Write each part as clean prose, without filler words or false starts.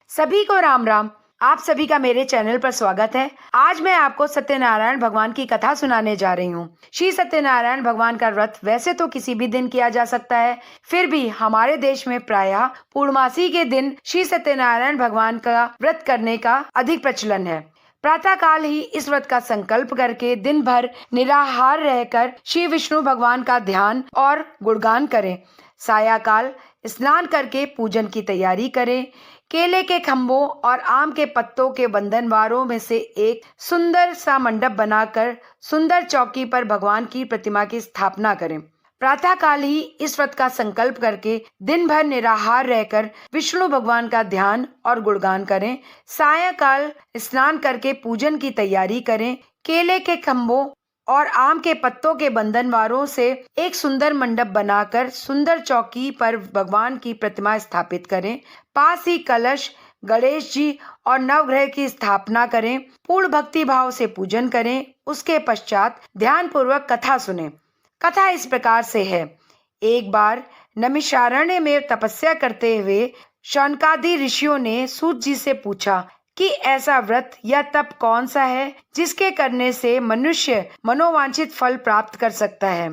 सभी को राम राम। आप सभी का मेरे चैनल पर स्वागत है। आज मैं आपको सत्यनारायण भगवान की कथा सुनाने जा रही हूँ। श्री सत्यनारायण भगवान का व्रत वैसे तो किसी भी दिन किया जा सकता है, फिर भी हमारे देश में प्रायः पूर्णमासी के दिन श्री सत्यनारायण भगवान का व्रत करने का अधिक प्रचलन है। प्रातः काल ही इस व्रत का संकल्प करके दिन भर निराहार रहकर श्री विष्णु भगवान का ध्यान और गुणगान करें। सायंकाल स्नान करके पूजन की तैयारी करें। केले के खम्भों और आम के पत्तों के बंधनवारों में से एक सुंदर सा मंडप बनाकर सुंदर चौकी पर भगवान की प्रतिमा की स्थापना करें। प्रातः काल ही इस व्रत का संकल्प करके दिन भर निराहार रहकर विष्णु भगवान का ध्यान और गुणगान करें। सायंकाल स्नान करके पूजन की तैयारी करें। केले के खम्भों और आम के पत्तों के बंधनवारों से एक सुंदर मंडप बनाकर सुंदर चौकी पर भगवान की प्रतिमा स्थापित करें। पास ही कलश, गणेश जी और नवग्रह की स्थापना करें। पूर्ण भक्ति भाव से पूजन करें। उसके पश्चात ध्यान पूर्वक कथा सुने। कथा इस प्रकार से है। एक बार नैमिषारण्य में तपस्या करते हुए शौनकादि ऋषियों ने सूत जी से पूछा कि ऐसा व्रत या तप कौन सा है जिसके करने से मनुष्य मनोवांछित फल प्राप्त कर सकता है।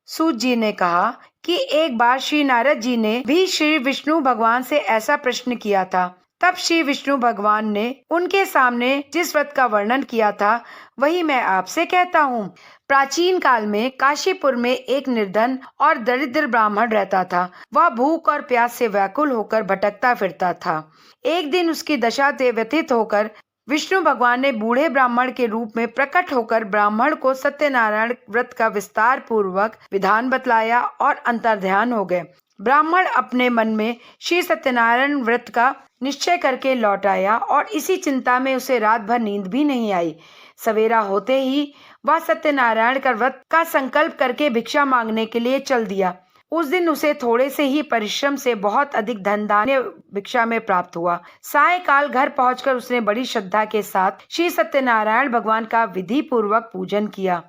सूत जी ने कहा कि एक बार श्री नारद जी ने भी श्री विष्णु भगवान से ऐसा प्रश्न किया था। तब श्री विष्णु भगवान ने उनके सामने जिस व्रत का वर्णन किया था वही मैं आपसे कहता हूँ। प्राचीन काल में काशीपुर में एक निर्धन और दरिद्र ब्राह्मण रहता था। वह भूख और प्यास से व्याकुल होकर भटकता फिरता था। एक दिन उसकी दशा से व्यथित होकर विष्णु भगवान ने बूढ़े ब्राह्मण के रूप में प्रकट होकर ब्राह्मण को सत्यनारायण व्रत का विस्तार पूर्वक विधान बतलाया और अंतर्ध्यान हो गए। ब्राह्मण अपने मन में श्री सत्यनारायण व्रत का निश्चय करके लौट आया और इसी चिंता में उसे रात भर नींद भी नहीं आई। सवेरा होते ही वह सत्यनारायण का व्रत का संकल्प करके भिक्षा मांगने के लिए चल दिया। उस दिन उसे थोड़े से ही परिश्रम से बहुत अधिक धन धान्य भिक्षा में प्राप्त हुआ। सायंकाल घर पहुंचकर उसने बड़ी श्रद्धा के साथ श्री सत्यनारायण भगवान का विधि पूर्वक पूजन किया।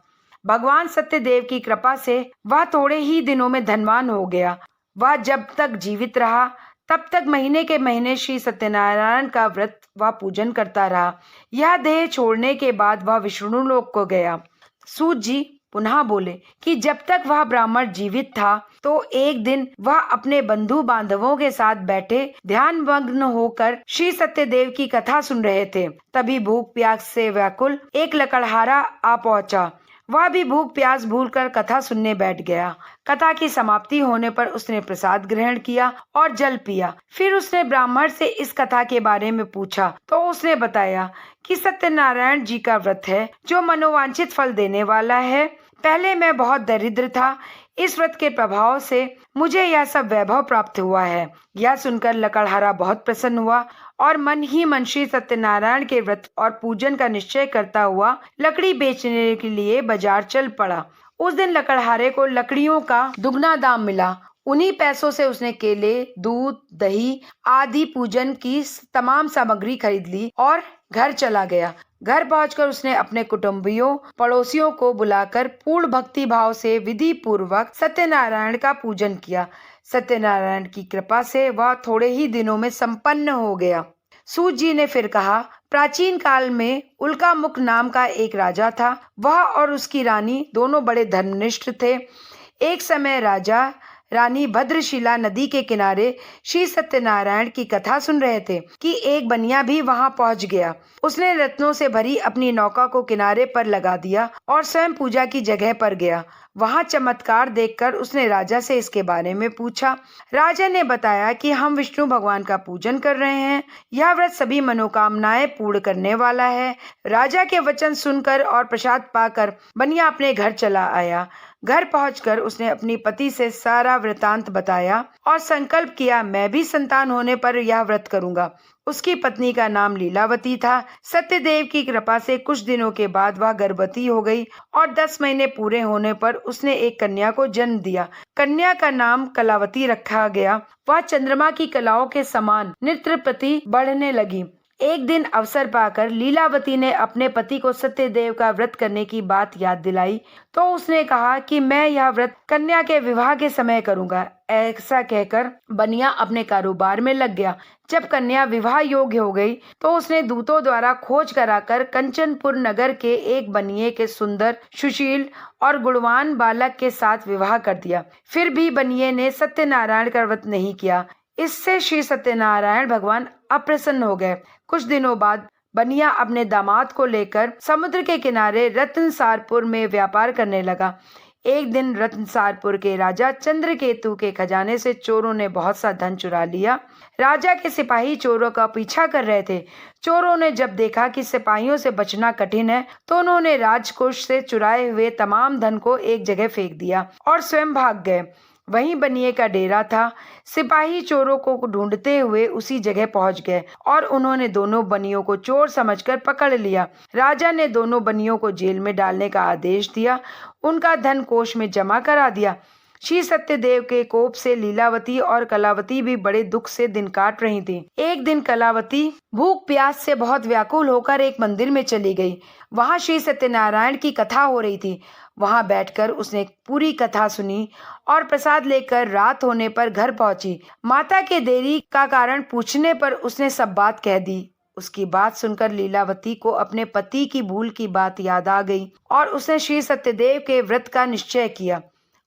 भगवान सत्यदेव की कृपा से वह थोड़े ही दिनों में धनवान हो गया। वह जब तक जीवित रहा तब तक महीने के महीने श्री सत्यनारायण का व्रत व पूजन करता रहा। यह देह छोड़ने के बाद वह विष्णु लोक को गया। सूत जी पुनः बोले कि जब तक वह ब्राह्मण जीवित था तो एक दिन वह अपने बंधु बांधवों के साथ बैठे ध्यान मग्न होकर श्री सत्यदेव की कथा सुन रहे थे। तभी भूख प्यास से व्याकुल एक लकड़हारा आ पहुंचा। वह भी भूख प्यास भूलकर कथा सुनने बैठ गया। कथा की समाप्ति होने पर उसने प्रसाद ग्रहण किया और जल पिया। फिर उसने ब्राह्मण से इस कथा के बारे में पूछा तो उसने बताया कि सत्यनारायण जी का व्रत है जो मनोवांछित फल देने वाला है। पहले मैं बहुत दरिद्र था। इस व्रत के प्रभाव से मुझे यह सब वैभव प्राप्त हुआ है। यह सुनकर लकड़हारा बहुत प्रसन्न हुआ और मन ही मन श्री सत्यनारायण के व्रत और पूजन का निश्चय करता हुआ लकड़ी बेचने के लिए बाजार चल पड़ा। उस दिन लकड़हारे को लकड़ियों का दुगना दाम मिला। उन्हीं पैसों से उसने केले, दूध, दही आदि पूजन की तमाम सामग्री खरीद ली और घर चला गया। घर पहुंचकर उसने अपने कुटुंबियों पड़ोसियों को बुलाकर पूर्ण भक्ति भाव से विधि पूर्वक सत्यनारायण का पूजन किया। सत्यनारायण की कृपा से वह थोड़े ही दिनों में संपन्न हो गया। सूत जी ने फिर कहा, प्राचीन काल में उल्कामुख नाम का एक राजा था। वह और उसकी रानी दोनों बड़े धर्मनिष्ठ थे। एक समय राजा रानी भद्रशिला नदी के किनारे श्री सत्यनारायण की कथा सुन रहे थे कि एक बनिया भी वहां पहुंच गया। उसने रत्नों से भरी अपनी नौका को किनारे पर लगा दिया और स्वयं पूजा की जगह पर गया। वहां चमत्कार देखकर उसने राजा से इसके बारे में पूछा। राजा ने बताया कि हम विष्णु भगवान का पूजन कर रहे हैं। यह व्रत सभी मनोकामनाएं पूर्ण करने वाला है। राजा के वचन सुनकर और प्रसाद पाकर बनिया अपने घर चला आया। घर पहुंचकर उसने अपनी पति से सारा वृतांत बताया और संकल्प किया, मैं भी संतान होने पर यह व्रत करूंगा। उसकी पत्नी का नाम लीलावती था। सत्यदेव की कृपा से कुछ दिनों के बाद वह गर्भवती हो गई और 10 महीने पूरे होने पर उसने एक कन्या को जन्म दिया। कन्या का नाम कलावती रखा गया। वह चंद्रमा की कलाओं के समान नृत्य प्रति बढ़ने लगी। एक दिन अवसर पाकर लीलावती ने अपने पति को सत्यदेव का व्रत करने की बात याद दिलाई तो उसने कहा कि मैं यह व्रत कन्या के विवाह के समय करूंगा। ऐसा कहकर बनिया अपने कारोबार में लग गया। जब कन्या विवाह योग्य हो गई तो उसने दूतों द्वारा खोज कराकर कंचनपुर नगर के एक बनिए के सुंदर, सुशील और गुणवान बालक के साथ विवाह कर दिया। फिर भी बनिए ने सत्यनारायण का व्रत नहीं किया। इससे श्री सत्यनारायण भगवान अप्रसन्न हो गए। कुछ दिनों बाद बनिया अपने दामाद को लेकर समुद्र के किनारे रत्नसारपुर में व्यापार करने लगा। एक दिन रत्नसारपुर के राजा चंद्रकेतु के खजाने से चोरों ने बहुत सा धन चुरा लिया। राजा के सिपाही चोरों का पीछा कर रहे थे। चोरों ने जब देखा कि सिपाहियों से बचना कठिन है तो उन्होंने राजकोष से चुराए हुए तमाम धन को एक जगह फेंक दिया और स्वयं भाग गए। वहीं बनिए का डेरा था। सिपाही चोरों को ढूंढते हुए उसी जगह पहुंच गए और उन्होंने दोनों बनियों को चोर समझकर पकड़ लिया। राजा ने दोनों बनियों को जेल में डालने का आदेश दिया। उनका धन कोष में जमा करा दिया। श्री सत्यदेव के कोप से लीलावती और कलावती भी बड़े दुख से दिन काट रही थी। एक दिन कलावती भूख प्यास से बहुत व्याकुल होकर एक मंदिर में चली गई। वहां श्री सत्यनारायण की कथा हो रही थी। वहां बैठकर उसने पूरी कथा सुनी और प्रसाद लेकर रात होने पर घर पहुंची। माता के देरी का कारण पूछने पर उसने सब बात कह दी। उसकी बात सुनकर लीलावती को अपने पति की भूल की बात याद आ गई और उसने श्री सत्यदेव के व्रत का निश्चय किया।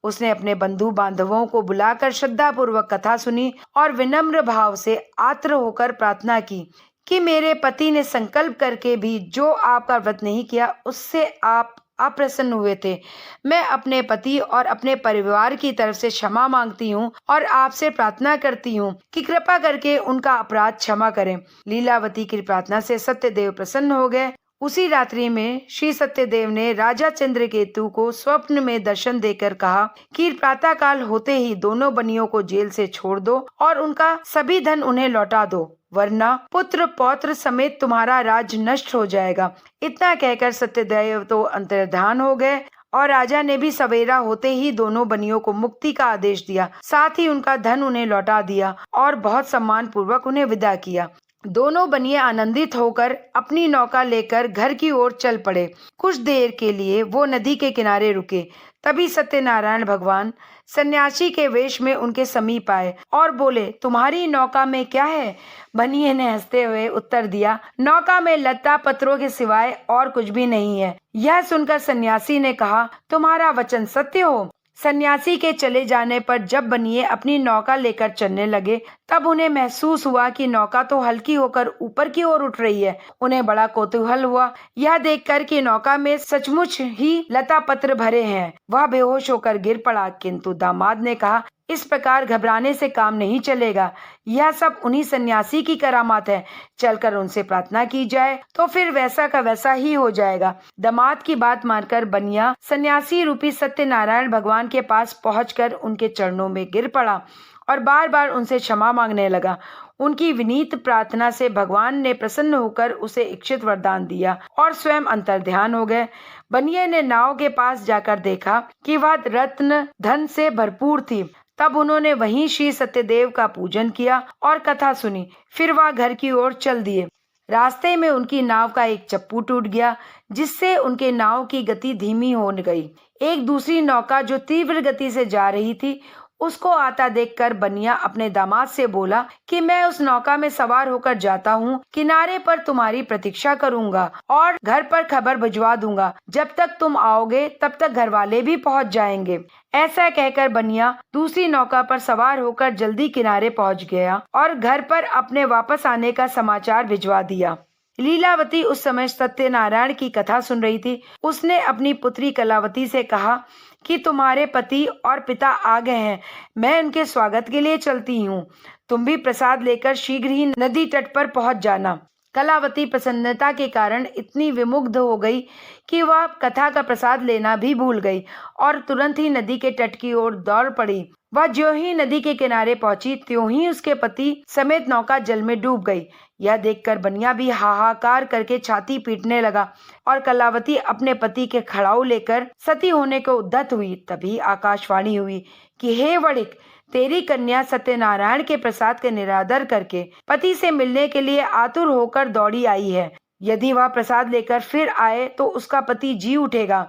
उसने अपने बंधु बांधवों को बुलाकर श्रद्धापूर्वक कथा सुनी और विनम्र भाव से आर्द्र होकर प्रार्थना की कि मेरे पति ने संकल्प करके भी जो आपका व्रत नहीं किया उससे आप अप्रसन्न हुए थे। मैं अपने पति और अपने परिवार की तरफ से क्षमा मांगती हूँ और आपसे प्रार्थना करती हूँ कि कृपा करके उनका अपराध क्षमा करें। लीलावती की प्रार्थना से सत्यदेव प्रसन्न हो गए। उसी रात्रि में श्री सत्यदेव ने राजा चंद्रकेतु को स्वप्न में दर्शन देकर कहा कि प्रातः काल होते ही दोनों बनियों को जेल से छोड़ दो और उनका सभी धन उन्हें लौटा दो, वरना पुत्र पौत्र समेत तुम्हारा राज्य नष्ट हो जाएगा। इतना कहकर सत्यदेव तो अंतर्धान हो गए और राजा ने भी सवेरा होते ही दोनों बनियों को मुक्ति का आदेश दिया। साथ ही उनका धन उन्हें लौटा दिया और बहुत सम्मान पूर्वक उन्हें विदा किया। दोनों बनिए आनंदित होकर अपनी नौका लेकर घर की ओर चल पड़े। कुछ देर के लिए वो नदी के किनारे रुके। तभी सत्यनारायण भगवान सन्यासी के वेश में उनके समीप आए और बोले, तुम्हारी नौका में क्या है? बनिए ने हंसते हुए उत्तर दिया, नौका में लता पत्रों के सिवाय और कुछ भी नहीं है। यह सुनकर सन्यासी ने कहा, तुम्हारा वचन सत्य हो। सन्यासी के चले जाने पर जब बनिए अपनी नौका लेकर चलने लगे तब उन्हें महसूस हुआ कि नौका तो हल्की होकर ऊपर की ओर उठ रही है। उन्हें बड़ा कौतूहल हुआ यह देखकर कि नौका में सचमुच ही लता पत्र भरे हैं। वह बेहोश होकर गिर पड़ा, किंतु दामाद ने कहा, इस प्रकार घबराने से काम नहीं चलेगा। यह सब उन्हीं सन्यासी की करामात है। चलकर उनसे प्रार्थना की जाए तो फिर वैसा का वैसा ही हो जाएगा। दामाद की बात मानकर बनिया सन्यासी रूपी सत्यनारायण भगवान के पास पहुंचकर उनके चरणों में गिर पड़ा और बार बार उनसे क्षमा मांगने लगा। उनकी विनीत प्रार्थना से भगवान ने प्रसन्न होकर उसे इच्छित वरदान दिया और स्वयं अंतर्ध्यान हो गए। बनिए ने नाव के पास जाकर देखा कि वह रत्न धन से भरपूर थी। तब उन्होंने वहीं श्री सत्यदेव का पूजन किया और कथा सुनी। फिर वह घर की ओर चल दिए। रास्ते में उनकी नाव का एक चप्पू टूट गया, जिससे उनके नाव की गति धीमी हो गई। एक दूसरी नौका जो तीव्र गति से जा रही थी उसको आता देखकर बनिया अपने दामाद से बोला कि मैं उस नौका में सवार होकर जाता हूँ, किनारे पर तुम्हारी प्रतीक्षा करूंगा और घर पर खबर भिजवा दूंगा। जब तक तुम आओगे तब तक घर वाले भी पहुँच जाएंगे। ऐसा कहकर बनिया दूसरी नौका पर सवार होकर जल्दी किनारे पहुँच गया और घर पर अपने वापस आने का समाचार भिजवा दिया। लीलावती उस समय सत्यनारायण की कथा सुन रही थी। उसने अपनी पुत्री कलावती से कहा कि तुम्हारे पति और पिता आ गए हैं। मैं उनके स्वागत के लिए चलती हूँ। तुम भी प्रसाद लेकर शीघ्र ही नदी तट पर पहुँच जाना। कलावती प्रसन्नता के कारण इतनी विमुग्ध हो गई कि वह कथा का प्रसाद लेना भी भूल गई और तुरंत ही नदी के तट की ओर दौड़ पड़ी। वह ज्यों ही नदी के किनारे पहुंची त्यों ही उसके पति समेत नौका जल में डूब गई। यह देखकर बनिया भी हाहाकार करके छाती पीटने लगा और कलावती अपने पति के खड़ाऊ लेकर सती होने को उद्यत हुई। तभी आकाशवाणी हुई कि हे वणिक, तेरी कन्या सत्यनारायण के प्रसाद का निरादर करके पति से मिलने के लिए आतुर होकर दौड़ी आई है। यदि वह प्रसाद लेकर फिर आए तो उसका पति जी उठेगा।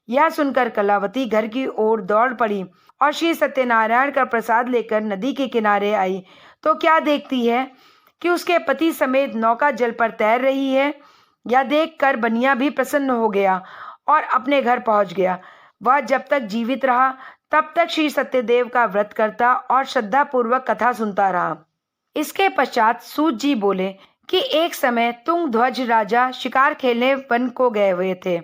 यह सुनकर कलावती घर की ओर दौड़ पड़ी और श्री सत्यनारायण का प्रसाद लेकर नदी के किनारे आई तो क्या देखती है कि उसके पति समेत नौका जल पर तैर रही है। यह देखकर बनिया भी प्रसन्न हो गया और अपने घर पहुंच गया। वह जब तक जीवित रहा तब तक श्री सत्यदेव का व्रत करता और श्रद्धा पूर्वक कथा सुनता रहा। इसके पश्चात सूत जी बोले कि एक समय तुंग ध्वज राजा शिकार खेलने वन को गए हुए थे।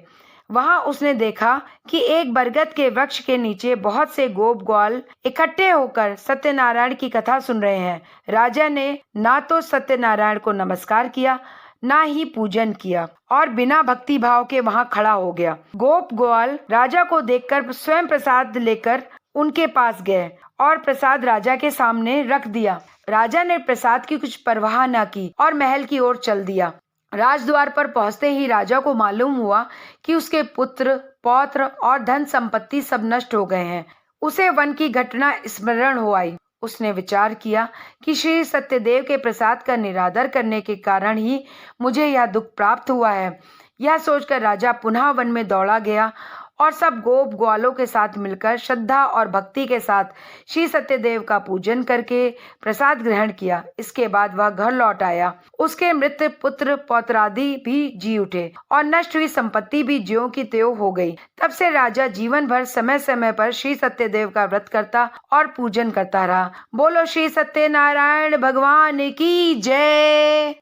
वहां उसने देखा कि एक बरगद के वृक्ष के नीचे बहुत से गोप ग्वाल इकट्ठे होकर सत्यनारायण की कथा सुन रहे हैं। राजा ने ना तो सत्यनारायण को नमस्कार किया ना ही पूजन किया और बिना भक्ति भाव के वहां खड़ा हो गया। गोप ग्वाल राजा को देखकर स्वयं प्रसाद लेकर उनके पास गए और प्रसाद राजा के सामने रख दिया। राजा ने प्रसाद की कुछ परवाह न की और महल की ओर चल दिया। राजद्वार पर पहुंचते ही राजा को मालूम हुआ कि उसके पुत्र पौत्र और धन संपत्ति सब नष्ट हो गए हैं। उसे वन की घटना स्मरण हो आई। उसने विचार किया कि श्री सत्यदेव के प्रसाद का निरादर करने के कारण ही मुझे यह दुख प्राप्त हुआ है। यह सोचकर राजा पुनः वन में दौड़ा गया और सब गोप ग्वालों के साथ मिलकर श्रद्धा और भक्ति के साथ श्री सत्यदेव का पूजन करके प्रसाद ग्रहण किया। इसके बाद वह घर लौट आया। उसके मृत पुत्र पौत्रादि भी जी उठे और नष्ट हुई संपत्ति भी ज्यों की त्यों हो गई। तब से राजा जीवन भर समय समय पर श्री सत्यदेव का व्रत करता और पूजन करता रहा। बोलो श्री सत्यनारायण भगवान की जय।